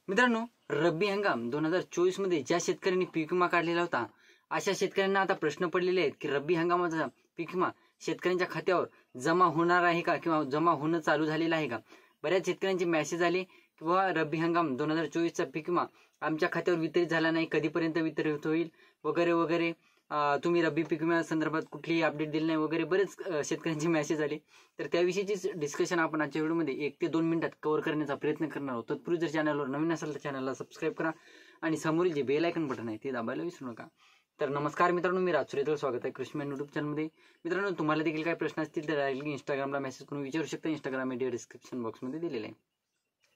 मित्रांनो, रब्बी हंगाम 2024 मध्ये ज्या शेतकऱ्यांनी पीक विमा काढलेला होता अशा शेतकऱ्यांना आता प्रश्न पडलेले आहेत की रब्बी हंगामाचा पीक विमा शेतकऱ्यांच्या खात्यावर जमा होणार आहे का किंवा जमा होणं चालू झालेलं आहे का। बऱ्याच शेतकऱ्यांचे मेसेज आले किंवा रब्बी हंगाम 2024 चा पीक विमा आमच्या खात्यावर वितरित झाला नाही, कधीपर्यंत वितरित होईल वगैरे वगैरे, तुम्ही रब्बी पीक विमा संदर्भात कुठलीही अपडेट दिली नाही वगैरे बरेच शेतकऱ्यांचे मेसेज आले। तर त्याविषयीची डिस्कशन आपण आजच्या व्हिडिओमध्ये 1 ते 2 मिनिटात कव्हर करण्याचा प्रयत्न करणार आहोत। तत्पूर्वी जर चॅनलवर नवीन असेल तर चॅनलला सबस्क्राईब करा आणि समोरील जे बेल आयकॉन बटन आहे ते दाबायला विसरू नका। तर नमस्कार मित्रांनो, मी राज सुरेतर, स्वागत आहे कृषी मॅन यूट्यूब चॅनलमध्ये। मित्रांनो, तुम्हाला देखील काही प्रश्न असतील तर डायरेक्टली इंस्टाग्रामला मेसेज करून विचारू शकता। इंस्टाग्राम आयडी डिस्क्रिप्शन बॉक्समध्ये दिलेला आहे।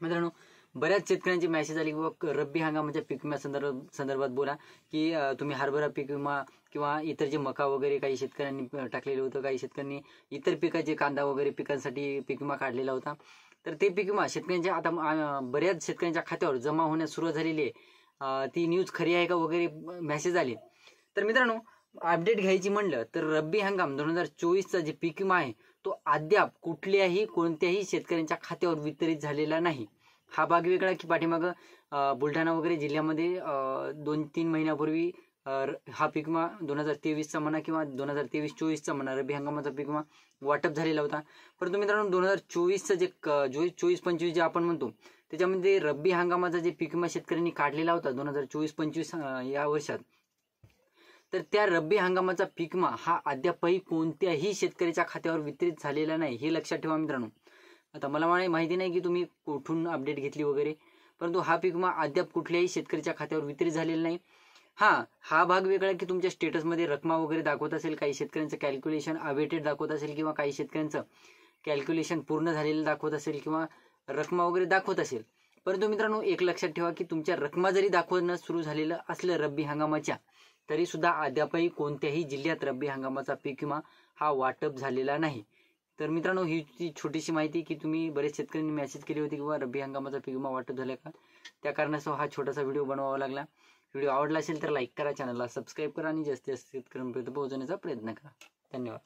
मित्रांनो, बऱ्याच शेतकऱ्यांची मेसेज आली की रब्बी हंगामाच्या पीक विमा संदर्भात बोला की तुम्ही हरभरा पीक विमा किंवा इतर जे मका वगैरे काही शेतकऱ्यांनी टाकलेलं होतं, काही शेतकऱ्यांनी इतर पिकाचे कांदा वगैरे पिकांसाठी पीक विमा काढलेला होता। तर ते पीक विमा शेतकऱ्यांच्या आता बऱ्याच शेतकऱ्यांच्या खात्यावर जमा होण्यास सुरुवात झालेली आहे। ती न्यूज खरी आहे का वगैरे मेसेज आले। तर मित्रांनो, अपडेट घ्यायची म्हणलं तर रब्बी हंगाम 2024 चा जे पीक विमा आहे तो अद्याप कोणत्याही शेतकऱ्यांच्या खात्यावर वितरित झालेला नाही। हा भाग वेगळा की पाठीमागं बुलढाणा वगैरे जिल्ह्यामध्ये 2-3 महिन्यापूर्वी हा पीक विमा 2023 चा म्हणा किंवा 2023-24 चा म्हणा रब्बी हंगामाचा पीक विमा वाटप झालेला होता। परंतु मित्रांनो, 2024 चा जे 24-25 जे आपण म्हणतो त्याच्यामध्ये रब्बी हंगामाचा जे पीक विमा शेतकऱ्यांनी काढलेला होता 2024-25 या वर्षात, तर त्या रब्बी हंगामाचा पीक विमा हा अद्यापही कोणत्याही शेतकऱ्याच्या खात्यावर वितरित झालेला नाही, हे लक्षात ठेवा मित्रांनो। आता मला माहिती नाही की तुम्ही कुठून अपडेट घेतली वगैरे, परंतु हा पीक विमा अद्याप कुठल्याही शेतकऱ्याच्या खात्यावर वितरित झालेला नाही। हा भाग वेगळा की तुमच्या स्टेटसमध्ये रकमा वगैरे दाखवत असेल, काही शेतकऱ्यांचं कॅल्क्युलेशन अवेटेड दाखवत असेल किंवा काही शेतकऱ्यांचं कॅल्क्युलेशन पूर्ण झालेलं दाखवत असेल किंवा रकमा वगैरे दाखवत असेल। परंतु मित्रांनो, एक लक्षात ठेवा की तुमच्या रकमा जरी दाखवणं सुरू झालेलं असलं रब्बी हंगामाच्या, तरी सुद्धा अद्यापही कोणत्याही जिल्ह्यात रब्बी हंगामाचा पीक विमा हा वाटप झालेला नाही। तर मित्रांनो, ही छोटीशी माहिती की तुम्ही बरेच शेतकऱ्यांनी मेसेज केली होती किंवा रब्बी हंगामाचा पीक विमा वाटप झाला का, त्या कारणास्तव हा छोटासा व्हिडिओ बनवावा लागला। व्हिडिओ आवडला असेल तर लाईक करा, चॅनलला सबस्क्राईब करा आणि जास्तीत जास्त शेतकऱ्यांपर्यंत पोहोचवण्याचा प्रयत्न करा। धन्यवाद।